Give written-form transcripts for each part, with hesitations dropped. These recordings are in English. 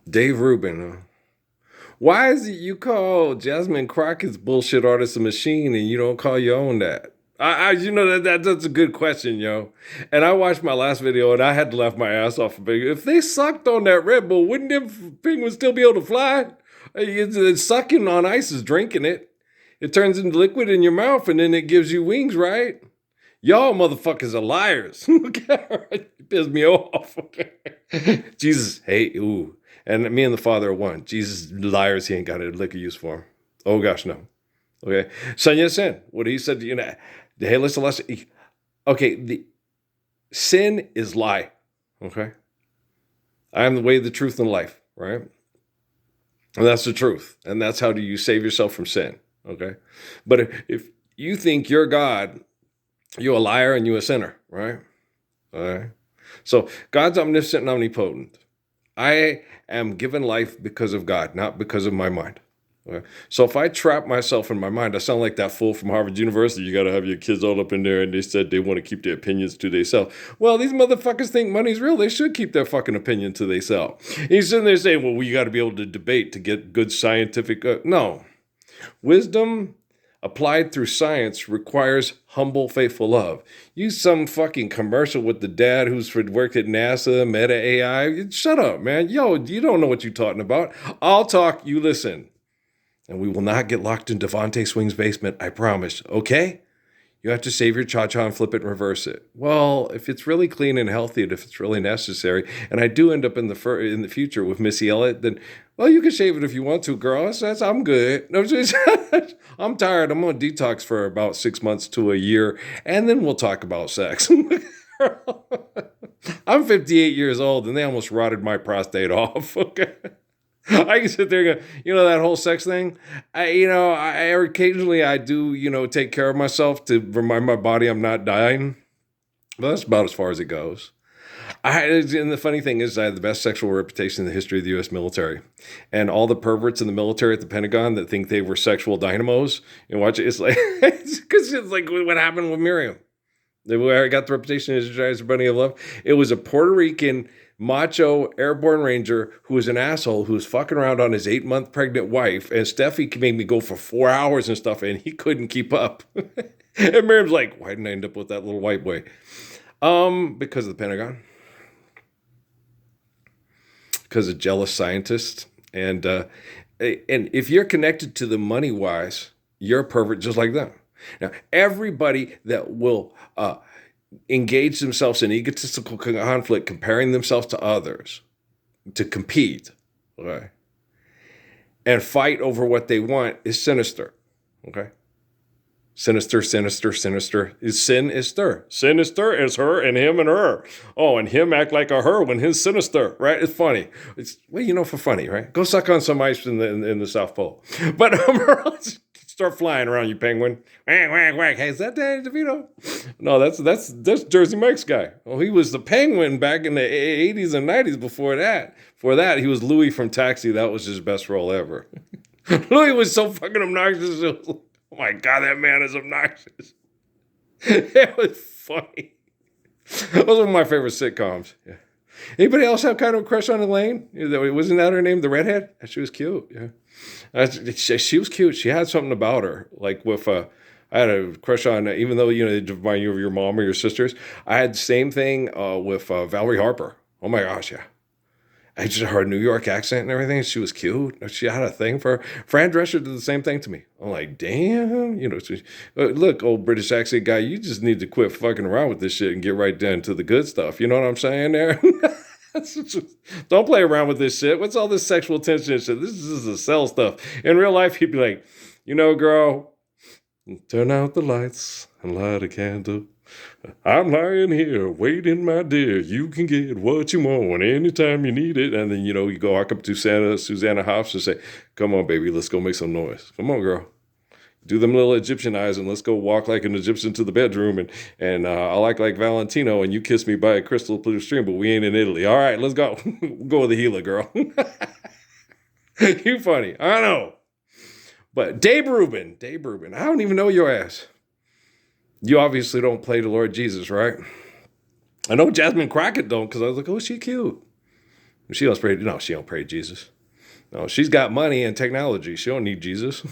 Dave Rubin. Why is it you call Jasmine Crockett's bullshit artist a machine and you don't call your own that? That's a good question, yo. And I watched my last video and I had to laugh my ass off. If they sucked on that Red Bull, wouldn't them penguins still be able to fly? It's sucking on ice is drinking it. It turns into liquid in your mouth and then it gives you wings, right? Y'all motherfuckers are liars. You piss me off. Jesus, hey, ooh. And me and the Father are one. Jesus, liars, he ain't got a lick of use for him. Oh gosh, no. Okay. Son Yat-sen, what he said, hey, listen. Okay, the sin is lie. Okay. I am the way, the truth, and life, right? And that's the truth. And that's how do you save yourself from sin. Okay. But if you think you're God, you're a liar and you're a sinner, right? All right. So God's omniscient and omnipotent. I am given life because of God, not because of my mind. Okay? So if I trap myself in my mind, I sound like that fool from Harvard University. You got to have your kids all up in there, and they said they want to keep their opinions to themselves. Well, these motherfuckers think money's real. They should keep their fucking opinion to themselves. He's sitting there saying, well, we got to be able to debate to get good scientific. No. Wisdom applied through science requires humble, faithful love. Use some fucking commercial with the dad who's worked at NASA, Meta AI. Shut up, man. Yo, you don't know what you're talking about. I'll talk, you listen. And we will not get locked in Devontae Swing's basement, I promise. Okay? You have to save your cha-cha and flip it and reverse it. Well, if it's really clean and healthy and if it's really necessary, and I do end up in the future with Missy Elliott, then, well, you can shave it if you want to, girl. I'm good. No, I'm tired. I'm on detox for about 6 months to a year, and then we'll talk about sex. I'm 58 years old, and they almost rotted my prostate off. Okay. I can sit there and go, that whole sex thing. I occasionally I do, take care of myself to remind my body I'm not dying. But that's about as far as it goes. And the funny thing is, I had the best sexual reputation in the history of the U.S. military. And all the perverts in the military at the Pentagon that think they were sexual dynamos, watch it. It's like, because it's like what happened with Miriam. Where I got the reputation as a bunny of love. It was a Puerto Rican macho airborne ranger who was an asshole who was fucking around on his 8-month pregnant wife. And Steffi made me go for 4 hours and stuff, and he couldn't keep up. And Miriam's like, why didn't I end up with that little white boy? Because of the Pentagon. Because of jealous scientists. And if you're connected to the money wise, you're a pervert just like them. Now, everybody that will engage themselves in egotistical conflict, comparing themselves to others, to compete, okay, and fight over what they want is sinister, okay? Sinister. Is sinister. Sinister is her and him and her. Oh, and him act like a her when his sinister, right? It's funny. It's, for funny, right? Go suck on some ice in the South Pole. But start flying around, you penguin. Whack, whack, whack. Hey, is that Danny DeVito? No, that's Jersey Mike's guy. Oh, he was the penguin back in the 80s and 90s before that. Before that, he was Louis from Taxi. That was his best role ever. Louis was so fucking obnoxious. Oh my God, that man is obnoxious. It was funny. That was one of my favorite sitcoms. Yeah. Anybody else have kind of a crush on Elaine? Wasn't that her name, the redhead? She was cute. Yeah, she was cute. She had something about her. Like with, I had a crush on, even though they remind you of your mom or your sisters. I had the same thing with Valerie Harper. Oh my gosh, yeah. I just heard New York accent and everything. She was cute. She had a thing for her. Fran Drescher did the same thing to me. I'm like, damn. Look, old British accent guy, you just need to quit fucking around with this shit and get right down to the good stuff. You know what I'm saying there? Don't play around with this shit. What's all this sexual tension and shit? This is the sell stuff. In real life, he'd be like, girl, turn out the lights and light a candle. I'm lying here waiting, my dear. You can get what you want anytime you need it. And then, you go walk up to Susanna Hoffs and say, come on, baby, let's go make some noise. Come on, girl. Do them little Egyptian eyes and let's go walk like an Egyptian to the bedroom. And I like Valentino and you kiss me by a crystal blue stream, but we ain't in Italy. All right, let's go. We'll go with the Gila, girl. You funny. I know. But Dave Rubin. I don't even know your ass. You obviously don't play the Lord Jesus, right? I know Jasmine Crockett don't because I was like, oh, she cute. She don't pray. No, she don't pray to Jesus. No, she's got money and technology. She don't need Jesus.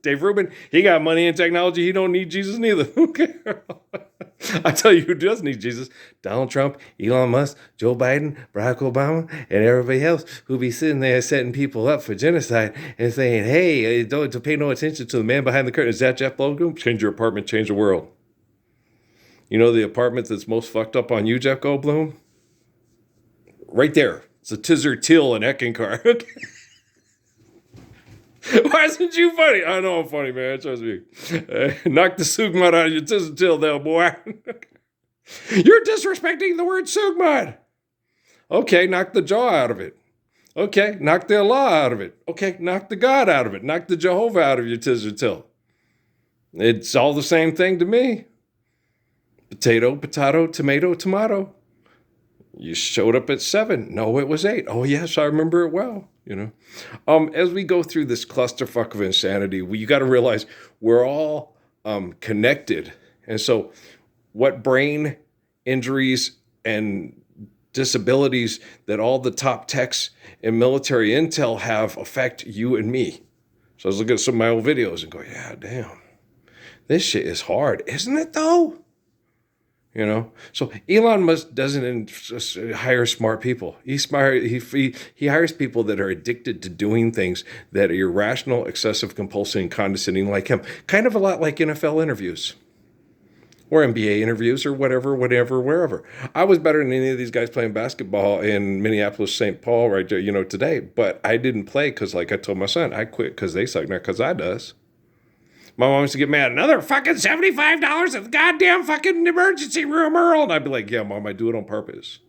Dave Rubin, he got money and technology. He don't need Jesus neither. Okay. I tell you who does need Jesus. Donald Trump, Elon Musk, Joe Biden, Barack Obama, and everybody else who be sitting there setting people up for genocide and saying, hey, don't to pay no attention to the man behind the curtain. Is that Jeff Goldblum? Change your apartment, change the world. You know the apartment that's most fucked up on you, Jeff Goldblum? Right there. It's a Tizzer Till in Eckankar. Why isn't you funny? I know I'm funny, man. Trust me. Knock the Sugmud out of your Tizzer Till there, boy. You're disrespecting the word Sugmud. Okay, knock the jaw out of it. Okay, knock the Allah out of it. Okay, knock the God out of it. Knock the Jehovah out of your Tizzer Till. It's all the same thing to me. Potato, potato, tomato, tomato. You showed up at 7. No, it was 8. Oh, yes, I remember it well. As we go through this clusterfuck of insanity, you got to realize we're all connected. And so what brain injuries and disabilities that all the top techs in military intel have affect you and me. So I was looking at some of my old videos and go, yeah, damn, this shit is hard, isn't it though? So Elon Musk doesn't hire smart people. He hires people that are addicted to doing things that are irrational, excessive, compulsive, and condescending like him. Kind of a lot like NFL interviews or NBA interviews or whatever, wherever. I was better than any of these guys playing basketball in Minneapolis, St. Paul right there, today. But I didn't play because, like I told my son, I quit because they suck, not because I does. My mom used to get mad. Another fucking $75 at the goddamn fucking emergency room, Earl. And I'd be like, yeah, Mom, I do it on purpose.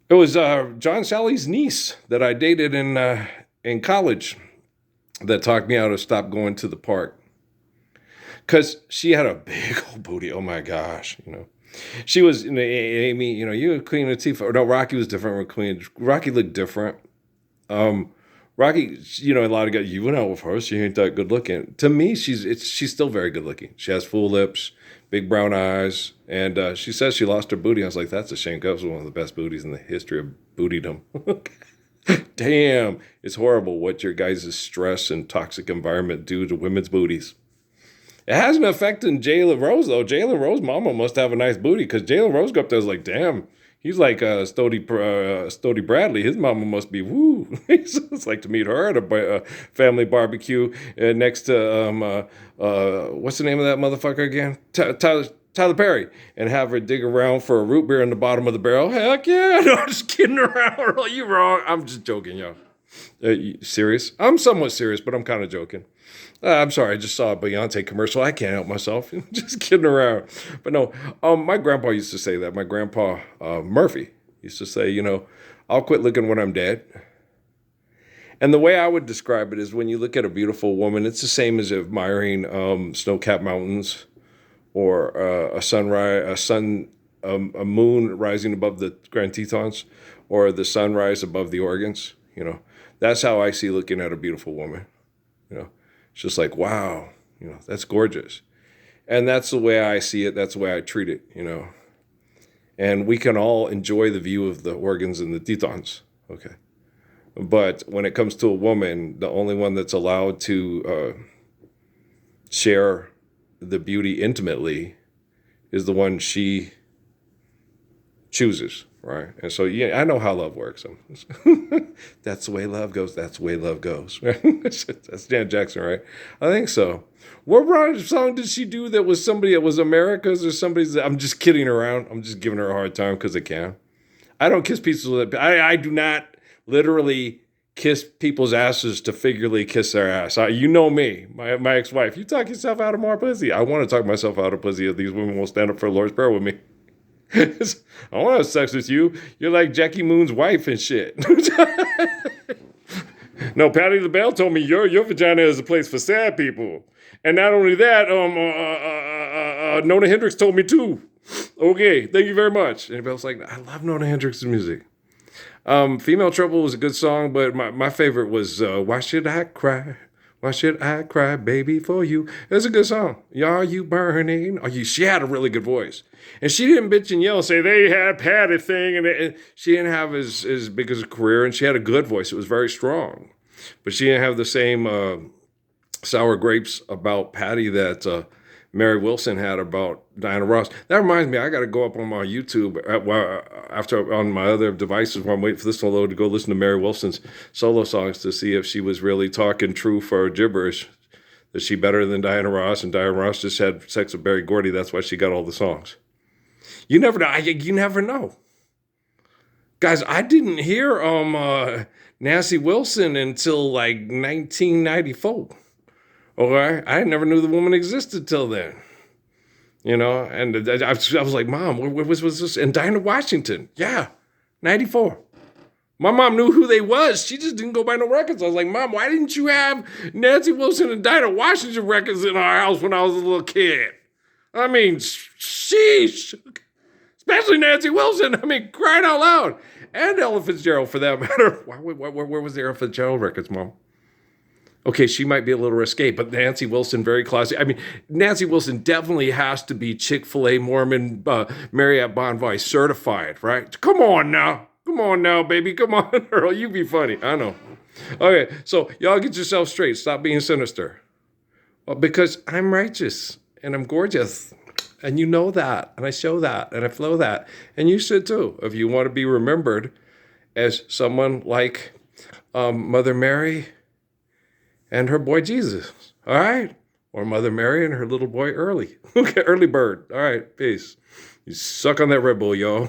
It was John Sally's niece that I dated in college that talked me out of stop going to the park. Because she had a big old booty. Oh, my gosh, She was, Amy, you were Queen Latifah. No, Rocky was different with Queen. Rocky looked different. Rocky, a lot of guys, you went out with her, she ain't that good looking. To me, she's still very good looking. She has full lips, big brown eyes, and she says she lost her booty. I was like, that's a shame. That was one of the best booties in the history of bootydom. Damn, it's horrible what your guys' stress and toxic environment do to women's booties. It has an effect on Jalen Rose, though. Jalen Rose mama must have a nice booty, because Jalen Rose go up there was like, damn, he's like Stody Bradley. His mama must be woo. It's like to meet her at a family barbecue next to what's the name of that motherfucker again? Tyler Perry, and have her dig around for a root beer in the bottom of the barrel. Heck yeah! No, I'm just kidding around. You wrong? I'm just joking, y'all. You serious? I'm somewhat serious, but I'm kind of joking. I'm sorry, I just saw a Beyonce commercial. I can't help myself. Just kidding around. But no, my grandpa used to say that. My grandpa, Murphy, used to say, I'll quit looking when I'm dead. And the way I would describe it is when you look at a beautiful woman, it's the same as admiring snow-capped mountains or a moon rising above the Grand Tetons or the sunrise above the Organs. That's how I see looking at a beautiful woman. It's just like, wow, that's gorgeous. And that's the way I see it. That's the way I treat it, And we can all enjoy the view of the organs and the tetons, okay? But when it comes to a woman, the only one that's allowed to share the beauty intimately is the one she chooses, right? And so, yeah, I know how love works. That's the way love goes. That's the way love goes. That's Janet Jackson, right? I think so. What song did she do that was somebody that was America's or somebody's? I'm just kidding around. I'm just giving her a hard time because I can. I don't kiss people's lips. I do not literally kiss people's asses to figuratively kiss their ass. You know me, my ex-wife. You talk yourself out of more pussy. I want to talk myself out of pussy if these women will stand up for the Lord's Prayer with me. I want to have sex with you. You're like Jackie Moon's wife and shit. No, Patty LaBelle told me your vagina is a place for sad people. And not only that, Nona Hendrix told me too. Okay, thank you very much. And Belle's like, I love Nona Hendrix's music. Female Trouble was a good song, but my favorite was Why Should I Cry Why should I cry, baby, for you? It's a good song. Are you burning? Are you? She had a really good voice, and she didn't bitch and yell and say they had Patty thing, and she didn't have as big as a career, and she had a good voice. It was very strong, but she didn't have the same sour grapes about Patty that Mary Wilson had about Diana Ross. That reminds me, I got to go up on my YouTube after on my other devices while I'm waiting for this to load to go listen to Mary Wilson's solo songs to see if she was really talking true for gibberish. Is she better than Diana Ross? And Diana Ross just had sex with Berry Gordy. That's why she got all the songs. You never know. You never know. Guys, I didn't hear Nancy Wilson until like 1994. Okay, I never knew the woman existed till then. And I was like, Mom, what was this? And Dinah Washington, yeah, 94. My mom knew who they was. She just didn't go buy no records. I was like, Mom, why didn't you have Nancy Wilson and Dinah Washington records in our house when I was a little kid? I mean, sheesh. Especially Nancy Wilson. I mean, crying out loud. And Ella Fitzgerald, for that matter. Where was the Ella Fitzgerald records, Mom? Okay, she might be a little risque, but Nancy Wilson, very classy. I mean, Nancy Wilson definitely has to be Chick-fil-A Mormon Marriott Bonvoy certified, right? Come on now, baby. Come on, Earl. You be funny. I know. Okay, so y'all get yourself straight. Stop being sinister. Well, because I'm righteous and I'm gorgeous. And you know that. And I show that. And I flow that. And you should too, if you want to be remembered as someone like Mother Mary and her boy Jesus, all right? Or Mother Mary and her little boy Early. Okay, Early Bird. All right, peace. You suck on that Red Bull, y'all.